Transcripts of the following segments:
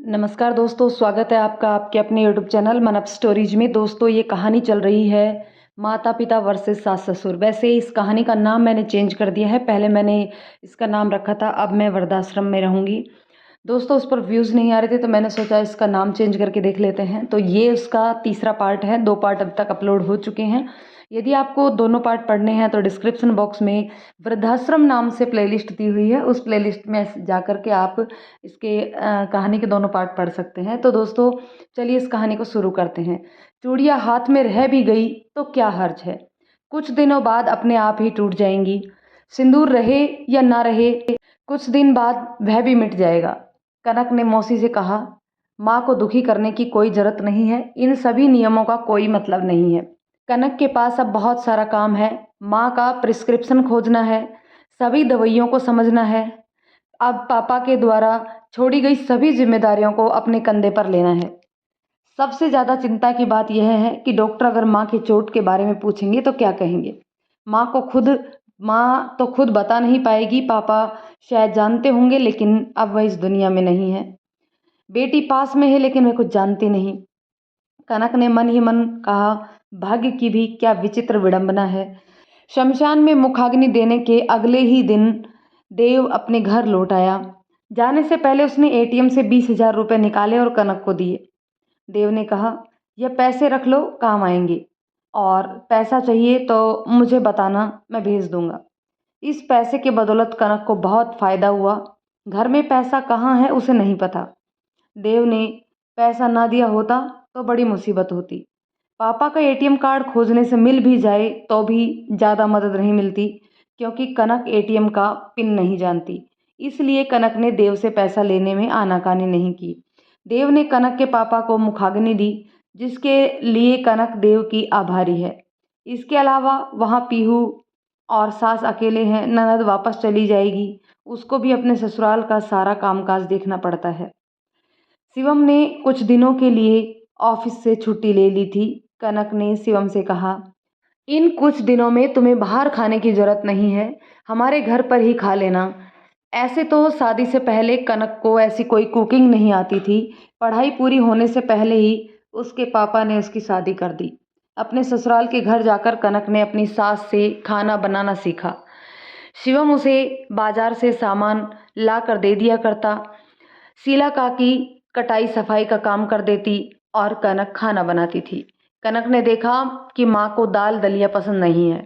नमस्कार दोस्तों, स्वागत है आपका आपके अपने यूट्यूब चैनल मन अप स्टोरीज में। दोस्तों, ये कहानी चल रही है माता पिता वर्सेस सास ससुर। वैसे इस कहानी का नाम मैंने चेंज कर दिया है। पहले मैंने इसका नाम रखा था अब मैं वृद्धाश्रम में रहूँगी। दोस्तों, उस पर व्यूज़ नहीं आ रहे थे तो मैंने सोचा इसका नाम चेंज करके देख लेते हैं। तो ये उसका तीसरा पार्ट है। 2 पार्ट अब तक अपलोड हो चुके हैं। यदि आपको दोनों पार्ट पढ़ने हैं तो डिस्क्रिप्शन बॉक्स में वृद्धाश्रम नाम से प्लेलिस्ट दी हुई है। उस प्लेलिस्ट में जा कर के आप इसके कहानी के दोनों पार्ट पढ़ सकते हैं। तो दोस्तों, चलिए इस कहानी को शुरू करते हैं। चूड़ियाँ हाथ में रह भी गई तो क्या हर्ज है, कुछ दिनों बाद अपने आप ही टूट जाएंगी। सिंदूर रहे या ना रहे, कुछ दिन बाद वह भी मिट जाएगा। कनक ने मौसी से कहा, माँ को दुखी करने की कोई जरूरत नहीं है। इन सभी नियमों का कोई मतलब नहीं है। कनक के पास अब बहुत सारा काम है। माँ का प्रिस्क्रिप्शन खोजना है, सभी दवाइयों को समझना है। अब पापा के द्वारा छोड़ी गई सभी जिम्मेदारियों को अपने कंधे पर लेना है। सबसे ज़्यादा चिंता की बात यह है कि डॉक्टर अगर माँ की चोट के बारे में पूछेंगे तो क्या कहेंगे। माँ तो खुद बता नहीं पाएगी। पापा शायद जानते होंगे लेकिन अब वह इस दुनिया में नहीं है। बेटी पास में है लेकिन वह कुछ जानती नहीं। कनक ने मन ही मन कहा, भाग्य की भी क्या विचित्र विडंबना है। शमशान में मुखाग्नि देने के अगले ही दिन देव अपने घर लौट आया। जाने से पहले उसने एटीएम से 20,000 रुपये निकाले और कनक को दिए। देव ने कहा, यह पैसे रख लो, काम आएंगे, और पैसा चाहिए तो मुझे बताना, मैं भेज दूंगा। इस पैसे के बदौलत कनक को बहुत फायदा हुआ। घर में पैसा कहाँ है उसे नहीं पता। देव ने पैसा ना दिया होता तो बड़ी मुसीबत होती। पापा का एटीएम कार्ड खोजने से मिल भी जाए तो भी ज़्यादा मदद नहीं मिलती, क्योंकि कनक एटीएम का पिन नहीं जानती। इसलिए कनक ने देव से पैसा लेने में आनाकानी नहीं की। देव ने कनक के पापा को मुखाग्नि दी, जिसके लिए कनक देव की आभारी है। इसके अलावा वहाँ पीहू और सास अकेले हैं। ननद वापस चली जाएगी, उसको भी अपने ससुराल का सारा कामकाज देखना पड़ता है। शिवम ने कुछ दिनों के लिए ऑफिस से छुट्टी ले ली थी। कनक ने शिवम से कहा, इन कुछ दिनों में तुम्हें बाहर खाने की जरूरत नहीं है, हमारे घर पर ही खा लेना। ऐसे तो शादी से पहले कनक को ऐसी कोई कुकिंग नहीं आती थी। पढ़ाई पूरी होने से पहले ही उसके पापा ने उसकी शादी कर दी। अपने ससुराल के घर जाकर कनक ने अपनी सास से खाना बनाना सीखा। शिवम उसे बाजार से सामान ला कर दे दिया करता। शीला काकी कटाई सफाई का काम कर देती और कनक खाना बनाती थी। कनक ने देखा कि माँ को दाल दलिया पसंद नहीं है।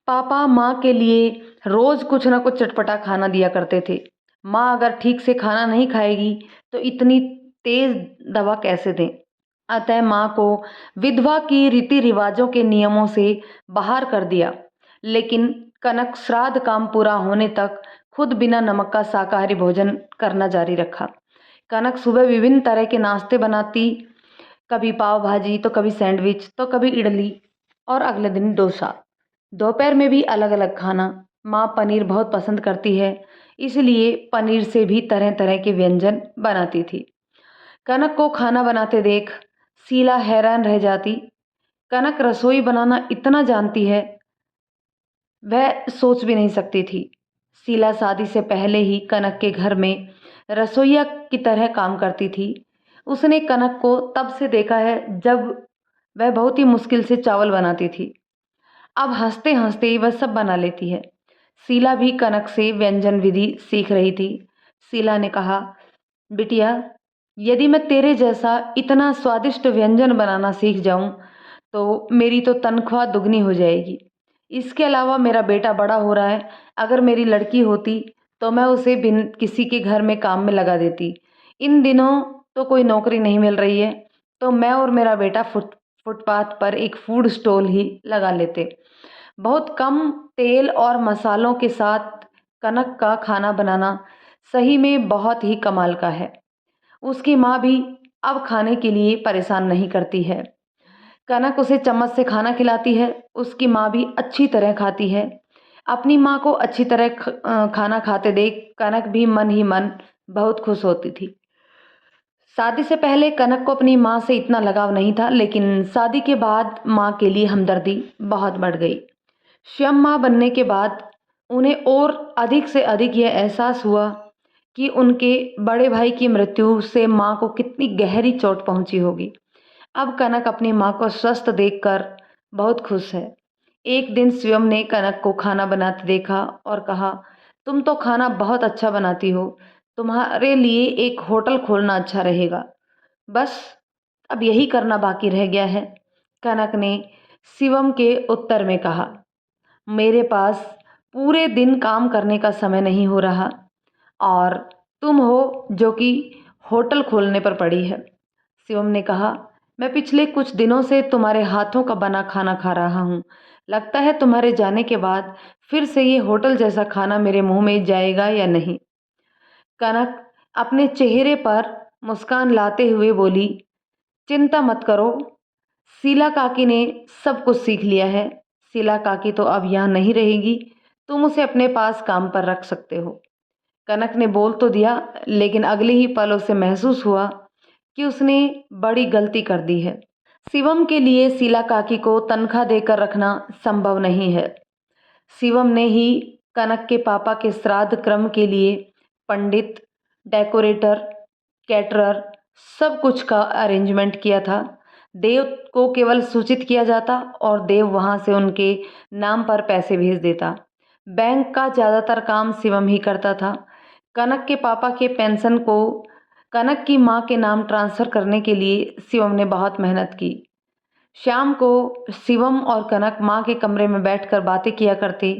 पापा माँ के लिए रोज कुछ ना कुछ चटपटा खाना दिया करते थे। माँ अगर ठीक से खाना नहीं खाएगी तो इतनी तेज दवा कैसे दें। अतः माँ को विधवा की रीति रिवाजों के नियमों से बाहर कर दिया। लेकिन कनक श्राद्ध काम पूरा होने तक खुद बिना नमक का शाकाहारी भोजन करना जारी रखा। कनक सुबह विभिन्न तरह के नाश्ते बनाती, कभी पाव भाजी तो कभी सैंडविच तो कभी इडली और अगले दिन डोसा। दोपहर में भी अलग अलग खाना। माँ पनीर बहुत पसंद करती है, इसलिए पनीर से भी तरह तरह के व्यंजन बनाती थी। कनक को खाना बनाते देख शीला हैरान रह जाती। कनक रसोई बनाना इतना जानती है, वह सोच भी नहीं सकती थी। शीला शादी से पहले ही कनक के घर में रसोइया की तरह काम करती थी। उसने कनक को तब से देखा है जब वह बहुत ही मुश्किल से चावल बनाती थी। अब हंसते हंसते वह सब बना लेती है। शीला भी कनक से व्यंजन विधि सीख रही थी। शीला ने कहा, बिटिया, यदि मैं तेरे जैसा इतना स्वादिष्ट व्यंजन बनाना सीख जाऊं तो मेरी तो तनख्वाह दुगनी हो जाएगी। इसके अलावा मेरा बेटा बड़ा हो रहा है। अगर मेरी लड़की होती तो मैं उसे बिन किसी के घर में काम में लगा देती। इन दिनों तो कोई नौकरी नहीं मिल रही है, तो मैं और मेरा बेटा फुटपाथ पर एक फूड स्टॉल ही लगा लेते। बहुत कम तेल और मसालों के साथ कनक का खाना बनाना सही में बहुत ही कमाल का है। उसकी माँ भी अब खाने के लिए परेशान नहीं करती है। कनक उसे चम्मच से खाना खिलाती है। उसकी माँ भी अच्छी तरह खाती है। अपनी माँ को अच्छी तरह खाना खाते देख कनक भी मन ही मन बहुत खुश होती थी। शादी से पहले कनक को अपनी माँ से इतना लगाव नहीं था, लेकिन शादी के बाद माँ के लिए हमदर्दी बहुत बढ़ गई। स्वयं माँ बनने के बाद उन्हें और अधिक से अधिक यह एहसास हुआ कि उनके बड़े भाई की मृत्यु से माँ को कितनी गहरी चोट पहुंची होगी। अब कनक अपनी माँ को स्वस्थ देखकर बहुत खुश है। एक दिन शिवम ने कनक को खाना बनाते देखा और कहा, तुम तो खाना बहुत अच्छा बनाती हो, तुम्हारे लिए एक होटल खोलना अच्छा रहेगा। बस अब यही करना बाकी रह गया है। कनक ने शिवम के उत्तर में कहा, मेरे पास पूरे दिन काम करने का समय नहीं हो रहा और तुम हो जो कि होटल खोलने पर पड़ी है। शिवम ने कहा, मैं पिछले कुछ दिनों से तुम्हारे हाथों का बना खाना खा रहा हूँ। लगता है तुम्हारे जाने के बाद फिर से ये होटल जैसा खाना मेरे मुंह में जाएगा या नहीं। कनक अपने चेहरे पर मुस्कान लाते हुए बोली, चिंता मत करो, शीला काकी ने सब कुछ सीख लिया है। शीला काकी तो अब यहाँ नहीं रहेगी, तुम उसे अपने पास काम पर रख सकते हो। कनक ने बोल तो दिया, लेकिन अगले ही पल उसे महसूस हुआ कि उसने बड़ी गलती कर दी है। शिवम के लिए शीला काकी को तनख्वाह देकर रखना संभव नहीं है। शिवम ने ही कनक के पापा के श्राद्ध क्रम के लिए पंडित, डेकोरेटर, कैटरर सब कुछ का अरेंजमेंट किया था। देव को केवल सूचित किया जाता और देव वहाँ से उनके नाम पर पैसे भेज देता। बैंक का ज़्यादातर काम शिवम ही करता था। कनक के पापा के पेंशन को कनक की माँ के नाम ट्रांसफ़र करने के लिए शिवम ने बहुत मेहनत की। शाम को शिवम और कनक माँ के कमरे में बैठकर बातें किया करते,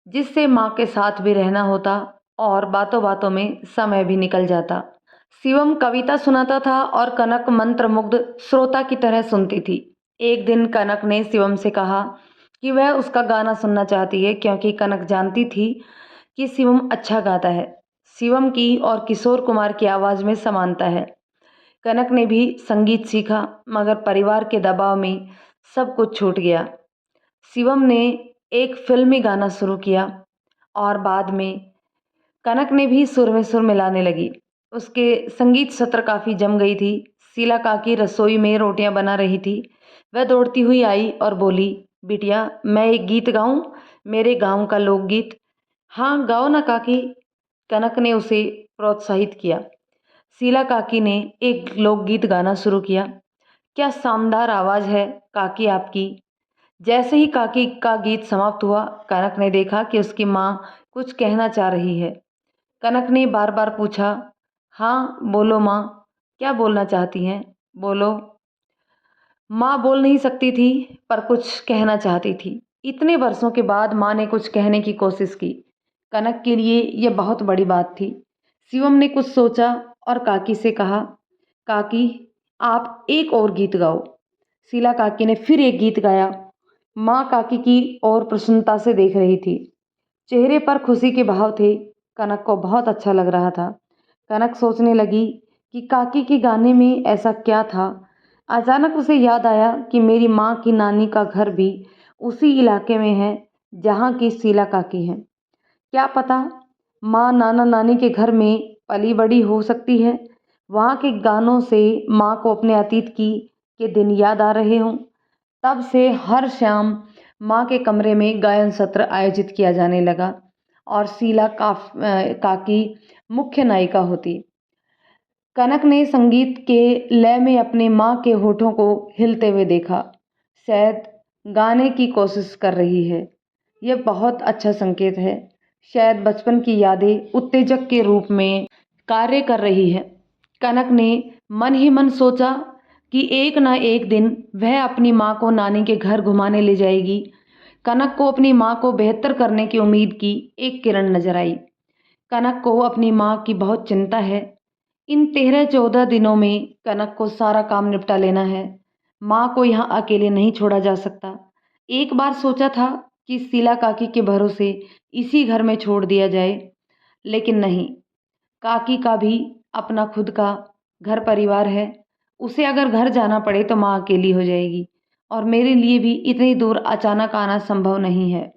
जिससे माँ के साथ भी रहना होता और बातों बातों में समय भी निकल जाता। शिवम कविता सुनाता था और कनक मंत्रमुग्ध श्रोता की तरह सुनती थी। एक दिन कनक ने शिवम से कहा कि वह उसका गाना सुनना चाहती है, क्योंकि कनक जानती थी कि शिवम अच्छा गाता है। शिवम की और किशोर कुमार की आवाज़ में समानता है। कनक ने भी संगीत सीखा, मगर परिवार के दबाव में सब कुछ छूट गया। शिवम ने एक फिल्मी गाना शुरू किया और बाद में कनक ने भी सुर में सुर मिलाने लगी। उसके संगीत सत्र काफ़ी जम गई थी। शीला काकी रसोई में रोटियां बना रही थी। वह दौड़ती हुई आई और बोली, बिटिया मैं एक गीत गाऊं, मेरे गांव का लोकगीत। हाँ गाओ ना काकी, कनक ने उसे प्रोत्साहित किया। शीला काकी ने एक लोकगीत गाना शुरू किया। क्या शानदार आवाज़ है काकी आपकी। जैसे ही काकी का गीत समाप्त हुआ, कनक ने देखा कि उसकी माँ कुछ कहना चाह रही है। कनक ने बार बार पूछा, हाँ बोलो माँ, क्या बोलना चाहती हैं, बोलो। माँ बोल नहीं सकती थी, पर कुछ कहना चाहती थी। इतने वर्षों के बाद माँ ने कुछ कहने की कोशिश की। कनक के लिए यह बहुत बड़ी बात थी। शिवम ने कुछ सोचा और काकी से कहा, काकी आप एक और गीत गाओ। शीला काकी ने फिर एक गीत गाया। माँ काकी की ओर प्रसन्नता से देख रही थी। चेहरे पर खुशी के भाव थे। कनक को बहुत अच्छा लग रहा था। कनक सोचने लगी कि काकी के गाने में ऐसा क्या था। अचानक उसे याद आया कि मेरी माँ की नानी का घर भी उसी इलाके में है जहाँ की शीला काकी है। क्या पता माँ नाना नानी के घर में पली बड़ी हो सकती है। वहाँ के गानों से माँ को अपने अतीत की के दिन याद आ रहे हों। तब से हर शाम माँ के कमरे में गायन सत्र आयोजित किया जाने लगा और शीला काकी मुख्य नायिका होती। कनक ने संगीत के लय में अपने माँ के होठों को हिलते हुए देखा। शायद गाने की कोशिश कर रही है। यह बहुत अच्छा संकेत है। शायद बचपन की यादें उत्तेजक के रूप में कार्य कर रही है। कनक ने मन ही मन सोचा कि एक ना एक दिन वह अपनी माँ को नानी के घर घुमाने ले जाएगी। कनक को अपनी माँ को बेहतर करने की उम्मीद की एक किरण नजर आई। कनक को अपनी माँ की बहुत चिंता है। इन 13-14 दिनों में कनक को सारा काम निपटा लेना है। माँ को यहाँ अकेले नहीं छोड़ा जा सकता। एक बार सोचा था कि शीला काकी के भरोसे इसी घर में छोड़ दिया जाए, लेकिन नहीं। काकी का भी अपना खुद का घर परिवार है। उसे अगर घर जाना पड़े तो माँ अकेली हो जाएगी और मेरे लिए भी इतनी दूर अचानक आना संभव नहीं है।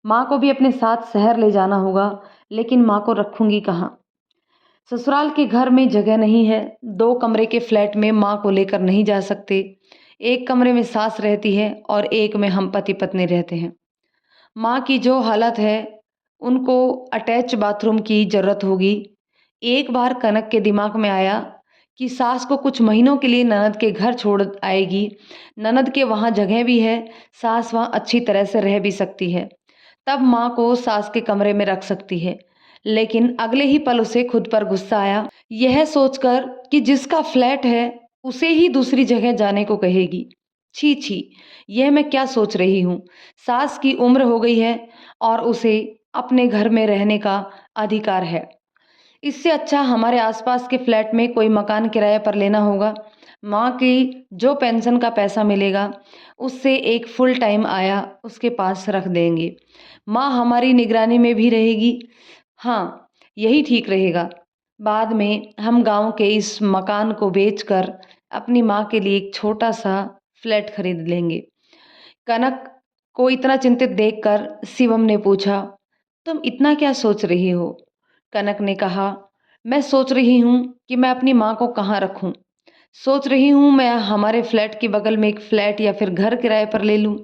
माँ को भी अपने साथ शहर ले जाना होगा, लेकिन माँ को रखूंगी कहाँ। ससुराल के घर में जगह नहीं है। 2 कमरे के फ्लैट में माँ को लेकर नहीं जा सकते। एक कमरे में सास रहती है और एक में हम पति पत्नी रहते हैं। माँ की जो हालत है, उनको अटैच बाथरूम की ज़रूरत होगी। एक बार कनक के दिमाग में आया कि सास को कुछ महीनों के लिए ननद के घर छोड़ आएगी। ननद के वहाँ जगह भी है, सास वहाँ अच्छी तरह से रह भी सकती है। तब माँ को सास के कमरे में रख सकती है। लेकिन अगले ही पल उसे खुद पर गुस्सा आया, यह सोचकर कि जिसका फ्लैट है उसे ही दूसरी जगह जाने को कहेगी। छी छी, यह मैं क्या सोच रही हूँ। सास की उम्र हो गई है और उसे अपने घर में रहने का अधिकार है। इससे अच्छा हमारे आसपास के फ्लैट में कोई मकान किराए पर लेना होगा। माँ की जो पेंशन का पैसा मिलेगा उससे एक फुल टाइम आया उसके पास रख देंगे। माँ हमारी निगरानी में भी रहेगी। हाँ, यही ठीक रहेगा। बाद में हम गांव के इस मकान को बेचकर अपनी माँ के लिए एक छोटा सा फ्लैट खरीद लेंगे। कनक को इतना चिंतित देखकर शिवम ने पूछा, तुम इतना क्या सोच रही हो? कनक ने कहा, मैं सोच रही हूँ कि मैं अपनी माँ को कहाँ रखूँ। सोच रही हूँ मैं हमारे फ्लैट के बगल में एक फ्लैट या फिर घर किराए पर ले लूँ।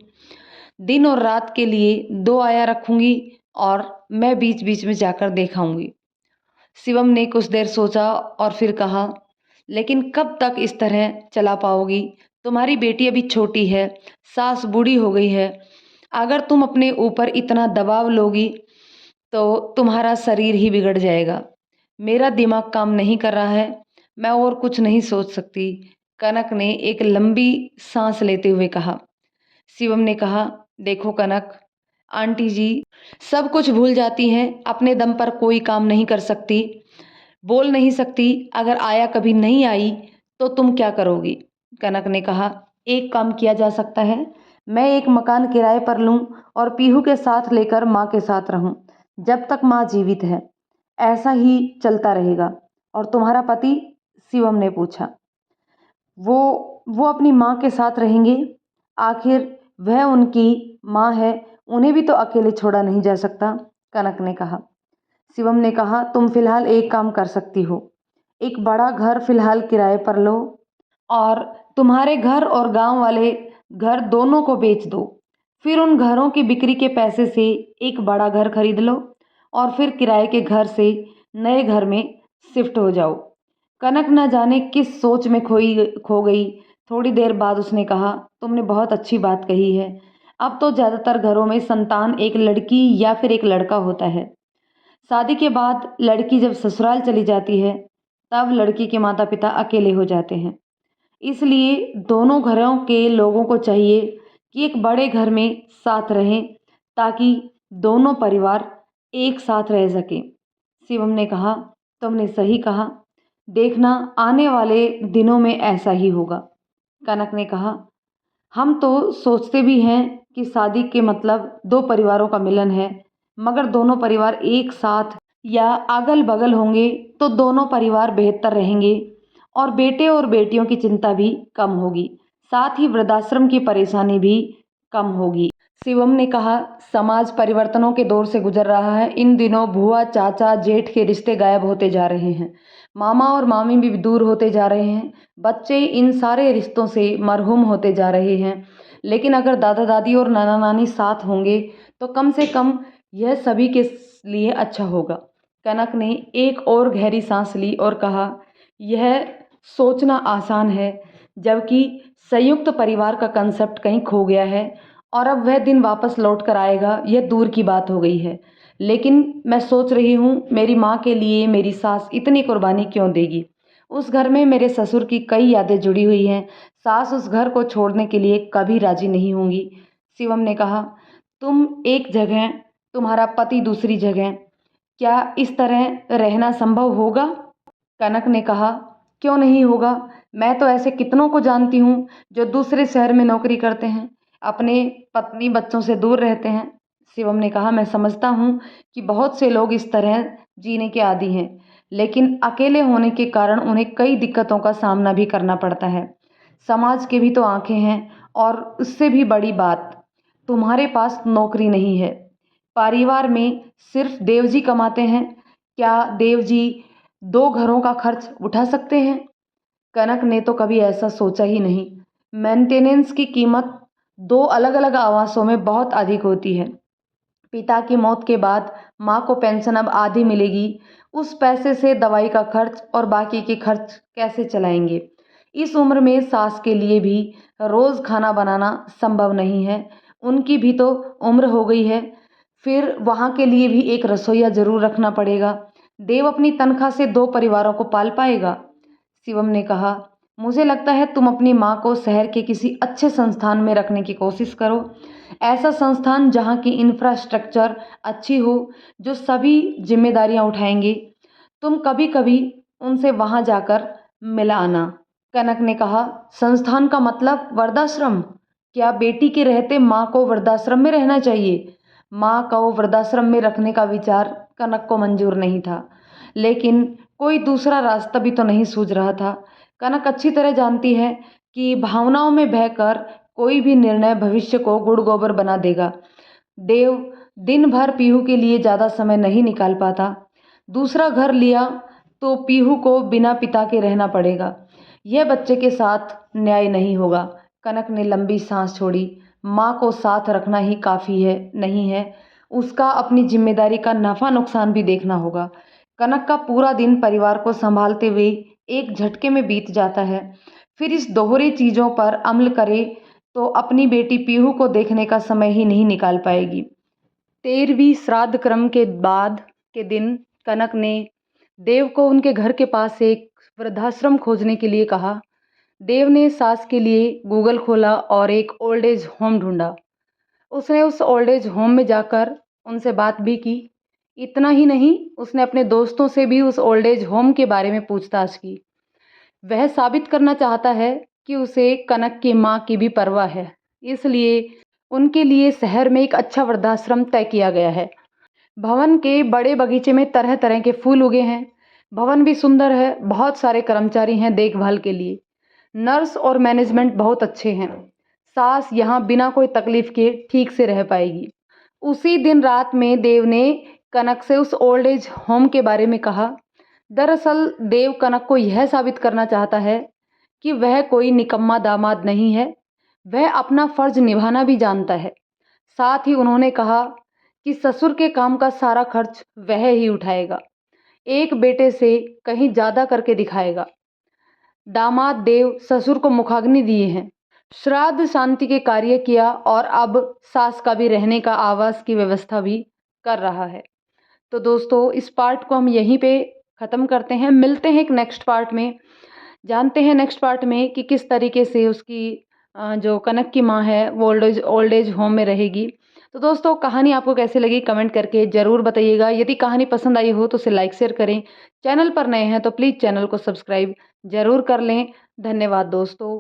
दिन और रात के लिए 2 आया रखूंगी और मैं बीच बीच में जाकर देखाऊंगी। शिवम ने कुछ देर सोचा और फिर कहा, लेकिन कब तक इस तरह चला पाओगी? तुम्हारी बेटी अभी छोटी है, सास बूढ़ी हो गई है। अगर तुम अपने ऊपर इतना दबाव लोगी तो तुम्हारा शरीर ही बिगड़ जाएगा। मेरा दिमाग काम नहीं कर रहा है, मैं और कुछ नहीं सोच सकती। कनक ने एक लंबी सांस लेते हुए कहा। शिवम ने कहा, देखो कनक, आंटी जी सब कुछ भूल जाती हैं, अपने दम पर कोई काम नहीं कर सकती, बोल नहीं सकती। अगर आया कभी नहीं आई तो तुम क्या करोगी? कनक ने कहा, एक काम किया जा सकता है। मैं एक मकान किराए पर लूं और पीहू के साथ लेकर माँ के साथ रहूं जब तक माँ जीवित है। ऐसा ही चलता रहेगा। और तुम्हारा पति? शिवम ने पूछा। वो वो अपनी माँ के साथ रहेंगे। आखिर वह उनकी माँ है, उन्हें भी तो अकेले छोड़ा नहीं जा सकता। कनक ने कहा। शिवम ने कहा, तुम फिलहाल एक काम कर सकती हो, एक बड़ा घर फिलहाल किराए पर लो और तुम्हारे घर और गांव वाले घर दोनों को बेच दो। फिर उन घरों की बिक्री के पैसे से एक बड़ा घर खरीद लो और फिर किराए के घर से नए घर में शिफ्ट हो जाओ। कनक न जाने किस सोच में खो गई। थोड़ी देर बाद उसने कहा, तुमने बहुत अच्छी बात कही है। अब तो ज़्यादातर घरों में संतान एक लड़की या फिर एक लड़का होता है। शादी के बाद लड़की जब ससुराल चली जाती है तब लड़की के माता पिता अकेले हो जाते हैं। इसलिए दोनों घरों के लोगों को चाहिए कि एक बड़े घर में साथ रहें ताकि दोनों परिवार एक साथ रह सकें। शिवम ने कहा, तुमने सही कहा, देखना आने वाले दिनों में ऐसा ही होगा। कनक ने कहा, हम तो सोचते भी हैं कि शादी के मतलब दो परिवारों का मिलन है, मगर दोनों परिवार एक साथ या अगल बगल होंगे तो दोनों परिवार बेहतर रहेंगे और बेटे और बेटियों की चिंता भी कम होगी, साथ ही वृद्धाश्रम की परेशानी भी कम होगी। शिवम ने कहा, समाज परिवर्तनों के दौर से गुजर रहा है। इन दिनों बुआ चाचा जेठ के रिश्ते गायब होते जा रहे हैं, मामा और मामी भी दूर होते जा रहे हैं, बच्चे इन सारे रिश्तों से मरहूम होते जा रहे हैं। लेकिन अगर दादा दादी और नाना नानी साथ होंगे तो कम से कम यह सभी के लिए अच्छा होगा। कनक ने एक और गहरी सांस ली और कहा, यह सोचना आसान है, जबकि संयुक्त परिवार का कंसेप्ट कहीं खो गया है और अब वह दिन वापस लौट कर आएगा, यह दूर की बात हो गई है। लेकिन मैं सोच रही हूँ, मेरी माँ के लिए मेरी सास इतनी कुर्बानी क्यों देगी? उस घर में मेरे ससुर की कई यादें जुड़ी हुई हैं। सास उस घर को छोड़ने के लिए कभी राजी नहीं होंगी। शिवम ने कहा, तुम एक जगह, तुम्हारा पति दूसरी जगह, क्या इस तरह रहना संभव होगा? कनक ने कहा, क्यों नहीं होगा? मैं तो ऐसे कितनों को जानती हूँ जो दूसरे शहर में नौकरी करते हैं, अपने पत्नी बच्चों से दूर रहते हैं। शिवम ने कहा, मैं समझता हूँ कि बहुत से लोग इस तरह जीने के आदी हैं, लेकिन अकेले होने के कारण उन्हें कई दिक्कतों का सामना भी करना पड़ता है। समाज के भी तो आंखें हैं और उससे भी बड़ी बात, तुम्हारे पास नौकरी नहीं है। परिवार में सिर्फ देवजी कमाते हैं। क्या देवजी दो घरों का खर्च उठा सकते हैं? कनक ने तो कभी ऐसा सोचा ही नहीं। मेंटेनेंस की कीमत दो अलग अलग आवासों में बहुत अधिक होती है। पिता की मौत के बाद माँ को पेंशन अब आधी मिलेगी। उस पैसे से दवाई का खर्च और बाकी के खर्च कैसे चलाएंगे। इस उम्र में सास के लिए भी रोज़ खाना बनाना संभव नहीं है। उनकी भी तो उम्र हो गई है। फिर वहाँ के लिए भी एक रसोइया ज़रूर रखना पड़ेगा। देव अपनी तनख्वाह से 2 परिवारों को पाल पाएगा। शिवम ने कहा, मुझे लगता है तुम अपनी माँ को शहर के किसी अच्छे संस्थान में रखने की कोशिश करो। ऐसा संस्थान जहाँ की इंफ्रास्ट्रक्चर अच्छी हो, जो सभी जिम्मेदारियाँ उठाएंगे। तुम कभी कभी उनसे वहाँ जाकर मिला आना। कनक ने कहा, संस्थान का मतलब वृद्धाश्रम? क्या बेटी के रहते माँ को वृद्धाश्रम में रहना चाहिए? माँ को वृद्धाश्रम में रखने का विचार कनक को मंजूर नहीं था, लेकिन कोई दूसरा रास्ता भी तो नहीं सूझ रहा था। कनक अच्छी तरह जानती है कि भावनाओं में बहकर कोई भी निर्णय भविष्य को गुड़ गोबर बना देगा। देव दिन भर पीहू के लिए ज़्यादा समय नहीं निकाल पाता। दूसरा घर लिया तो पीहू को बिना पिता के रहना पड़ेगा। यह बच्चे के साथ न्याय नहीं होगा। कनक ने लंबी सांस छोड़ी। माँ को साथ रखना ही काफ़ी है नहीं है, उसका अपनी जिम्मेदारी का नफ़ा नुकसान भी देखना होगा। कनक का पूरा दिन परिवार को संभालते हुए एक झटके में बीत जाता है। फिर इस दोहरी चीज़ों पर अमल करे तो अपनी बेटी पीहू को देखने का समय ही नहीं निकाल पाएगी। 13वीं श्राद्ध क्रम के बाद के दिन कनक ने देव को उनके घर के पास एक वृद्धाश्रम खोजने के लिए कहा। देव ने सास के लिए गूगल खोला और एक ओल्ड एज होम ढूंढा। उसने उस ओल्ड एज होम में जाकर उनसे बात भी की। इतना ही नहीं, उसने अपने दोस्तों से भी उस ओल्ड एज होम के बारे में पूछताछ की। वह साबित करना चाहता है कि उसे कनक की माँ की भी परवाह है, इसलिए उनके लिए शहर में एक अच्छा वृद्धाश्रम तय किया गया है। भवन के बड़े बगीचे में तरह तरह के फूल उगे हैं। भवन भी सुंदर है। बहुत सारे कर्मचारी हैं देखभाल के लिए। नर्स और मैनेजमेंट बहुत अच्छे हैं। सास यहाँ बिना कोई तकलीफ के ठीक से रह पाएगी। उसी दिन रात में देव ने कनक से उस ओल्ड एज होम के बारे में कहा। दरअसल देव कनक को यह साबित करना चाहता है कि वह कोई निकम्मा दामाद नहीं है। वह अपना फर्ज निभाना भी जानता है। साथ ही उन्होंने कहा कि ससुर के काम का सारा खर्च वह ही उठाएगा। एक बेटे से कहीं ज़्यादा करके दिखाएगा। दामाद देव ससुर को मुखाग्नि दिए हैं, श्राद्ध शांति के कार्य किया और अब सास का भी रहने का आवास की व्यवस्था भी कर रहा है। तो दोस्तों, इस पार्ट को हम यहीं पे ख़त्म करते हैं। मिलते हैं एक नेक्स्ट पार्ट में। जानते हैं नेक्स्ट पार्ट में कि किस तरीके से उसकी जो कनक की माँ है वो ओल्ड एज होम में रहेगी। तो दोस्तों, कहानी आपको कैसी लगी कमेंट करके ज़रूर बताइएगा। यदि कहानी पसंद आई हो तो उसे लाइक शेयर करें। चैनल पर नए हैं तो प्लीज़ चैनल को सब्सक्राइब ज़रूर कर लें। धन्यवाद दोस्तों।